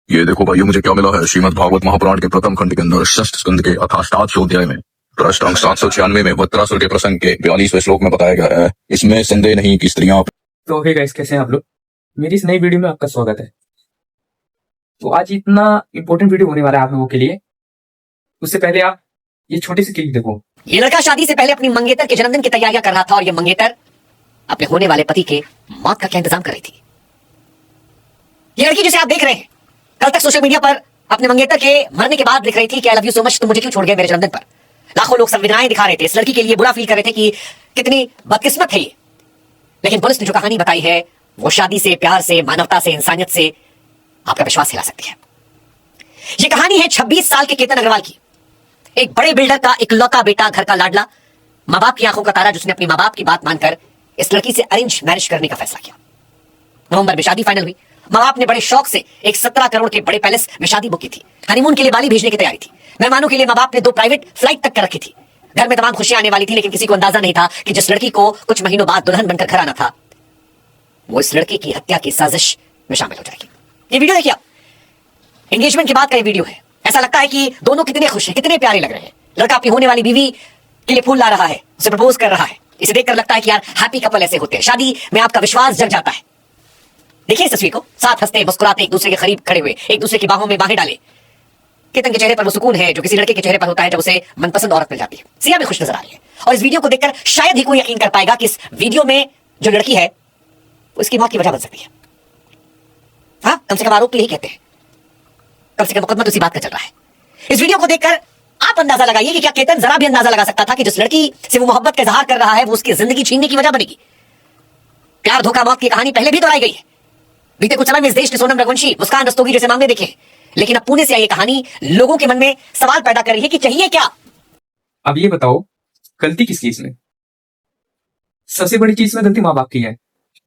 ये देखो भाई, मुझे क्या मिला है। श्रीमद् भागवत महापुराण के प्रथम खंड के अंदर षष्ठ स्कंद के अथाष्टादश अध्याय में पृष्ठ अंक 796 में वृत्रासुर के प्रसंग के 42वें श्लोक में बताया गया है। इसमें संदेह नहीं कि स्त्रियां। तो हे गाइस, कैसे हैं आप लोग। मेरी इस नई वीडियो में आपका स्वागत है। तो आज इतना इंपॉर्टेंट वीडियो होने वाला है आप लोगों के लिए। उससे पहले आप ये छोटी सी क्लिप देखो। ये लड़का शादी से पहले अपनी मंगेतर के जन्मदिन की तैयारियां कर रहा था और ये मंगेतर अपने होने वाले पति के मौत का क्या इंतजाम कर रही थी। ये लड़की जिसे आप देख रहे हैं कल तक सोशल मीडिया पर अपने मंगेतर के मरने के बाद लिख रही थी कि I love you so much, तुम मुझे क्यों छोड़ गए मेरे जन्मदिन पर। लाखों लोग संवेदनाएं दिखा रहे थे, इस लड़की के लिए बुरा फील कर रहे थे कि कितनी बदकिस्मत है ये। लेकिन पुलिस ने जो कहानी बताई है वो शादी से, प्यार से, मानवता से, इंसानियत से आपका विश्वास हिला सकती है। ये कहानी है 26 साल के केतन अग्रवाल की, एक बड़े बिल्डर का इकलौता बेटा, घर का लाडला, माँ बाप की आंखों का तारा, जिसने अपनी माँ बाप की बात मानकर इस लड़की से अरेंज मैरिज करने का फैसला किया। नवंबर में शादी फाइनल हुई। माँ बाप ने बड़े शौक से एक 17 करोड़ के बड़े पैलेस में शादी बुक की थी। हनीमून के लिए बाली भेजने की तैयारी थी। मेहमानों के लिए माँ बाप ने 2 प्राइवेट फ्लाइट तक कर रखी थी। घर में तमाम खुशियां आने वाली थी, लेकिन किसी को अंदाजा नहीं था कि जिस लड़की को कुछ महीनों बाद दुल्हन बनकर घर आना था वो इस लड़के की हत्या की साजिश में शामिल हो जाएगी। ये वीडियो देखिए आप, एंगेजमेंट के बाद का ये वीडियो है। ऐसा लगता है कि दोनों कितने खुश हैं, कितने प्यारे लग रहे हैं। लड़का अपनी होने वाली बीवी के लिए फूल ला रहा है, उसे प्रपोज कर रहा है। इसे देखकर लगता है कि यार हैप्पी कपल ऐसे होते हैं। शादी में आपका विश्वास जग जाता है। देखिए इस तस्वीर को, साथ हंसते मुस्कुराते एक दूसरे के करीब खड़े हुए, एक दूसरे की बाहों में बाहें डाले। केतन के चेहरे पर वो सुकून है जो किसी लड़के के चेहरे पर होता है जब उसे मनपसंद औरत मिल जाती है। सिया भी खुश नजर आ रही है और इस वीडियो को देखकर शायद ही कोई यकीन कर पाएगा कि इस वीडियो में जो लड़की है वो इसकी मौत की वजह बन सकती है। हाँ, कम से कम आरोप यही कहते हैं, कम से कम मुकदमा तो इसी बात का चल रहा है। इस वीडियो को देखकर आप अंदाजा लगाइए कि क्या केतन जरा भी अंदाजा लगा सकता था कि जिस लड़की से वो मोहब्बत का इजहार कर रहा है वो उसकी जिंदगी छीनने की वजह बनेगी। प्यार धोखा मौत की कहानी पहले भी दोहराई गई है। बीते कुछ समय में इस देश ने सोनम रघुवंशी, मुस्कान रस्तोगी जैसे मामले देखे, लेकिन अब पुणे से आई ये कहानी लोगों के मन में सवाल पैदा कर रही है कि चाहिए क्या। अब ये बताओ, गलती किसकी इसमें? सबसे बड़ी चीज में गलती माँ बाप की है,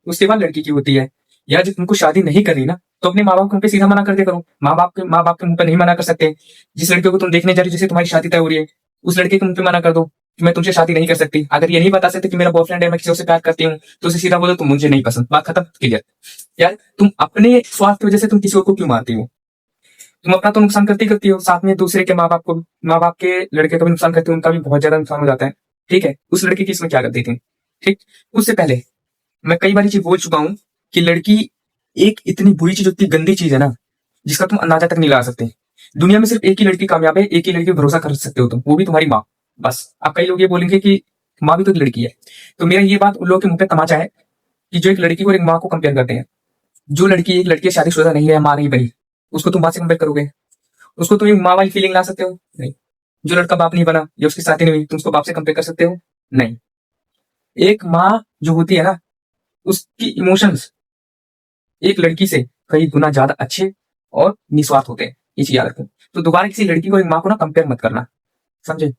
उसके बाद लड़की की होती है। या जब तुमको शादी नहीं करनी ना तो अपने माँ बाप को उन पे सीधा मना कर दिया करो। माँ बाप के मुंह पे नहीं मना कर सकते। जिस लड़के को तुम देखने जा रही हो, जिससे तुम्हारी शादी तय हो रही है, उस लड़के के मुंह पे मना कर दो कि मैं तुमसे शादी नहीं कर सकती। अगर ये नहीं बता सकते कि मेरा बॉयफ्रेंड है, मैं किसी और से प्यार करती हूँ, तो उसे सीधा बोलो तुम मुझे नहीं पसंद, बात खत्म, क्लियर। यार तुम अपने स्वार्थ की वजह से तुम किसी और को क्यों मारती हो? तुम अपना तो नुकसान करती हो, साथ में दूसरे के माँ बाप के लड़के का भी नुकसान करती हो, उनका भी बहुत ज्यादा नुकसान हो जाता है। ठीक है, उस लड़की की इसमें क्या करती थी? ठीक, उससे पहले मैं कई बार ये चीज बोल चुका हूँ कि लड़की एक इतनी बुरी चीज, इतनी गंदी चीज है ना जिसका तुम अंदाजा तक नहीं लगा सकते। दुनिया में सिर्फ एक ही लड़की कामयाब है, एक ही लड़की पे भरोसा कर सकते हो तुम, वो भी तुम्हारी माँ। बस। अब कई लोग ये बोलेंगे कि माँ भी तो एक लड़की है, तो मेरा ये बात उन लोगों के मुंह पे तमाचा है कि जो एक लड़की को एक माँ को कंपेयर करते हैं। जो लड़की एक लड़की शादीशुदा नहीं है, माँ नहीं बनी, उसको तुम माँ से कंपेयर करोगे? उसको तुम एक माँ वाली फीलिंग ला सकते हो? नहीं। जो लड़का बाप नहीं बना या उसकी शादी नहीं हुई, तुम उसको बाप से कंपेयर कर सकते हो? नहीं। एक माँ जो होती है ना, उसकी इमोशंस एक लड़की से कई गुना ज्यादा अच्छे और निस्वार्थ होते हैं, ये चीज याद रखो। तो दोबारा किसी लड़की को एक माँ को ना कंपेयर मत करना, समझे?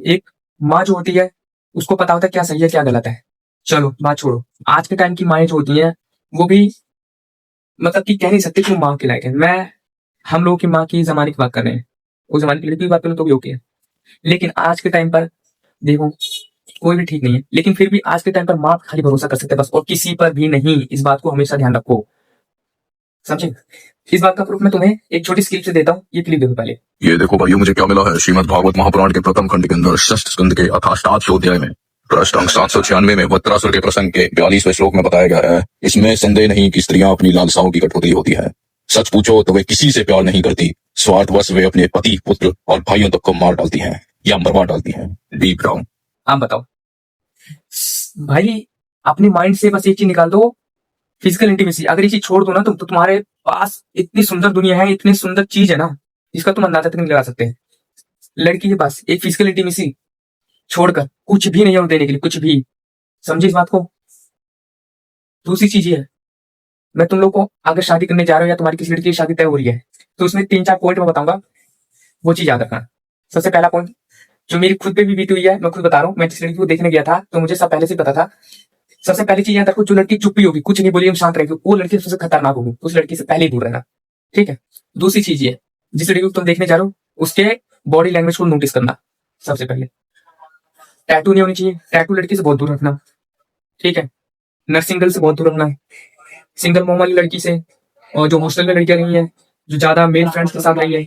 एक माँ जो होती है उसको पता होता है क्या सही है क्या गलत है। चलो बात छोड़ो, आज के टाइम की माएँ जो होती हैं वो भी मतलब कि कह नहीं सकते कि वो माँ के लायक है। हम लोगों की माँ की जमाने की बात कर रहे हैं, उस जमाने की लड़की की बात करें तो भी ओके है। लेकिन आज के टाइम पर देखो कोई भी ठीक नहीं है, लेकिन फिर भी आज के टाइम पर माँ खाली भरोसा कर सकते हैं बस, और किसी पर भी नहीं। इस बात को हमेशा ध्यान रखो, समझे? इस बात का प्रूफ मैं तुम्हें एक छोटी स्किल से देता हूँ, ये क्लिप देखो पहले। ये देखो भाई, मुझे क्या मिला है। श्रीमद् भागवत महापुराण के प्रथम खंड के अंदर षष्ठ स्कंद के अथाष्टादश अध्याय में पृष्ठ अंक 796 में वृत्रासुर के प्रसंग के 42वें श्लोक में बताया गया है। इसमें संदेह नहीं कि स्त्रियां अपनी लालसाओं की कठपुतली होती है। सच पूछो तो वे किसी से प्यार नहीं करती, स्वार्थवश वे अपने पति, पुत्र और भाइयों तक को मार डालती हैं या मरवा डालती हैं। Deep down. आप बताओ भाई, अपने माइंड से बस एक चीज निकाल दो, फिजिकल इंटीमेसी। अगर ये चीज छोड़ दो ना तो तुम्हारे पास इतनी सुंदर दुनिया है, इतनी सुंदर चीज है ना जिसका तुम अंदाजा तक नहीं लगा सकते। लड़की के पास एक फिजिकल इंटीमेसी छोड़कर कुछ भी नहीं है देने के लिए, कुछ भी। समझे इस बात को? दूसरी चीज ये है, मैं तुम लोग को अगर शादी करने जा रहे हो या तुम्हारी किसी लड़की की शादी तय हो रही है तो उसमें 3-4 पॉइंट मैं बताऊंगा, वो चीज याद रखना। सबसे पहला पॉइंट जो मेरी खुद पे भी बीती हुई है, मैं खुद बता रहा हूँ। मैं जिस लड़की को देखने गया था तो मुझे सब पहले से पता था। सबसे पहली चीज याद रखो, जो लड़की चुप्पी होगी, कुछ नहीं बोली, शांत रहेगी, वो लड़की सबसे खतरनाक होगी। उस लड़की से पहले ही दूर रहना, ठीक है? दूसरी चीज ये, जिस लड़की को तुम देखने जा रहे हो उसके बॉडी लैंग्वेज को नोटिस करना। सबसे पहले टैटू नहीं होनी चाहिए, टैटू लड़की से बहुत दूर रखना, ठीक है? नर्सिंग गर्ल से बहुत दूर रखना, सिंगल मॉम वाली लड़की से, और जो हॉस्टल में लड़कियां गई हैं जो ज्यादा मेल फ्रेंड्स के साथ रही है,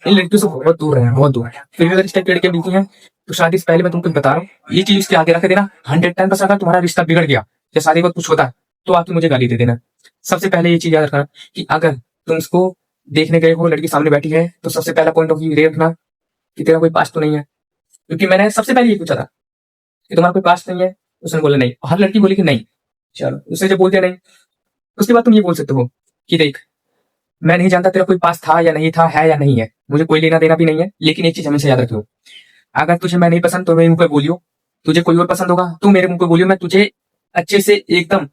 इन लड़कियों से बहुत दूर रहे हैं, बहुत दूर। फिर भी अगर इस टाइप की लड़कियां मिलती हैं तो शादी से पहले मैं तुमको बता रहा हूँ, ये चीज उसके आगे रख देना। 110% अगर तुम्हारा रिश्ता बिगड़ गया या शादी के बाद कुछ होता है तो आके मुझे गाली दे देना। सबसे पहले ये चीज याद रखना कि अगर तुम उसको देखने गए हो, लड़की सामने बैठी है, तो सबसे पहला पॉइंट ऑफ व्यू ये रखना कि तेरा कोई पास्ट तो नहीं है। क्योंकि मैंने सबसे पहले ये पूछा था कि तुम्हारा कोई पास्ट नहीं है, उसने बोला नहीं। हर लड़की बोली कि नहीं। चलो, उसने जब बोल दिया नहीं, उसके बाद तुम ये बोल सकते हो कि देख, मैं नहीं जानता तेरा कोई पास था या नहीं था, है या नहीं है, मुझे कोई लेना देना भी नहीं है, लेकिन एक चीज हमेशा याद रखियो, अगर तुझे मैं नहीं पसंद तो मेरे मुंह पे बोलियो, तुझे कोई और पसंद होगा तू मेरे मुंह पे बोलियो, मैं तुझे अच्छे से एकदम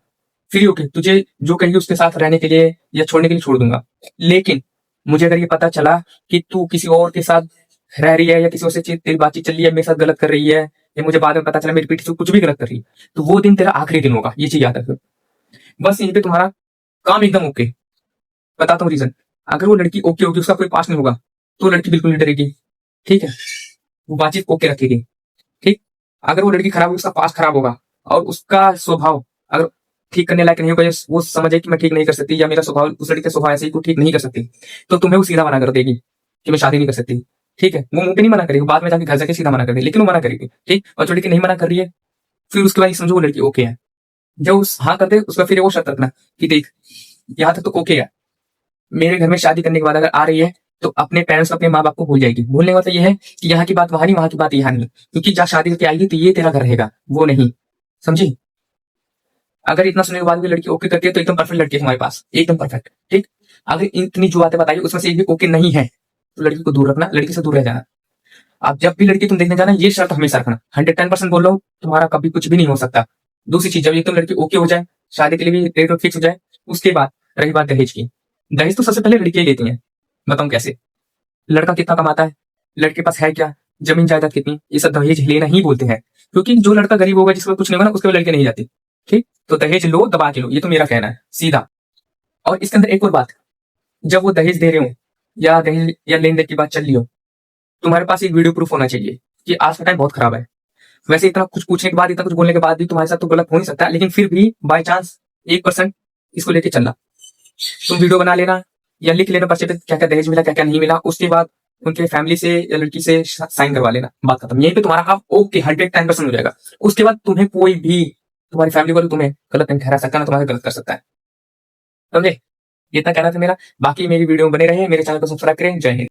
फ्री होके तुझे जो कहिए उसके साथ रहने के लिए या छोड़ने के लिए छोड़ दूंगा। लेकिन मुझे अगर ये पता चला कि तू किसी और के साथ रह रही है या किसी और से तेरी बातचीत चल रही है, मेरे साथ गलत कर रही है, या मुझे बाद में पता चला मेरी पीठ से कुछ भी गलत कर रही है, तो वो दिन तेरा आखिरी दिन होगा। ये चीज याद रखो। बस यहीं पे तुम्हारा काम एकदम ओके। बताता हूँ रीजन। अगर वो लड़की ओके होगी, उसका कोई पास नहीं होगा, तो लड़की बिल्कुल नहीं डरेगी, ठीक है, वो बातचीत ओके रखेगी, ठीक। अगर वो लड़की खराब होगी, उसका पास खराब होगा और उसका स्वभाव अगर ठीक करने लायक नहीं होगा, वो समझे कि मैं ठीक नहीं कर सकती या मेरा स्वभाव, उस लड़की का स्वभाव ऐसे ही तू ठीक नहीं कर सकती, तो तुम्हें वो सीधा मना कर देगी कि मैं शादी नहीं कर सकती, ठीक है। वो मुंह पे नहीं मना करेगी, बाद में जाके घर जाके सीधा मना कर देगी, लेकिन वो मना करेगी, ठीक। और जो लड़की नहीं मना कर रही है, फिर उसके बाद समझो वो लड़की ओके है। जब उस हाँ कर दे, उसका फिर वो शर्त रखना कि देख, यहाँ तक तो ओके है, मेरे घर में शादी करने के बाद अगर आ रही है तो अपने पेरेंट्स को, अपने माँ बाप को भूल जाएगी। भूलने का मतलब यह है कि यहाँ की बात वहां नहीं, वहां की बात यहाँ नहीं, क्योंकि जहाँ शादी करके आएगी तो ये तेरा घर रहेगा, वो नहीं, समझी। अगर इतना सुनने के बाद भी लड़की ओके करती है तो एकदम परफेक्ट लड़की है हमारे पास, एकदम परफेक्ट, ठीक। अगर इतनी जो बातें बताइए उसमें से एक भी ओके नहीं है तो लड़की को दूर रखना, लड़की से दूर रह जाना। आप जब भी लड़की तुम देखने जाना, ये शर्त हमेशा रखना। 110% बोल रहा हूँ, तुम्हारा कभी कुछ भी नहीं हो सकता। दूसरी चीज, जब एकदम लड़की ओके हो जाए, शादी के लिए भी डेट फिक्स हो जाए, उसके बाद रही बात दहेज की। दहेज तो सबसे पहले लड़कियां ही लेती हैं। बताऊं कैसे? लड़का कितना कमाता है, लड़के के पास है क्या, जमीन जायदाद कितनी, ये सब दहेज लेना ही बोलते हैं। क्योंकि जो लड़का गरीब होगा, जिसको कुछ नहीं होगा ना, उसके लड़के नहीं जाती, ठीक। तो दहेज लो, दबा के लो, ये तो मेरा कहना है सीधा। और इसके अंदर एक और बात, जब वो दहेज दे रहे हो या दहेज या लेन देन की बात चल रही हो, तुम्हारे पास एक वीडियो प्रूफ होना चाहिए कि आज का टाइम बहुत खराब है। वैसे इतना कुछ पूछने के बाद, इतना कुछ बोलने के बाद भी तुम्हारे साथ तो गलत हो नहीं सकता, लेकिन फिर भी बाय चांस 1% इसको लेके चलना। तुम वीडियो बना लेना या लिख लेना पर्चे पे क्या क्या दहेज मिला, क्या क्या नहीं मिला, उसके बाद उनके फैमिली से या लड़की से साइन करवा लेना, बात खत्म। यहीं पे तुम्हारा काम ओके 110% हो जाएगा। उसके बाद तुम्हें कोई भी, तुम्हारी फैमिली वाले तुम्हें गलत नहीं ठहरा सकता, ना तुम्हारे गलत कर सकता है, समझे। इतना कहना था मेरा। बाकी मेरी वीडियो में बने रहे, मेरे चैनल को सब्सक्राइब करें। जय हिंद।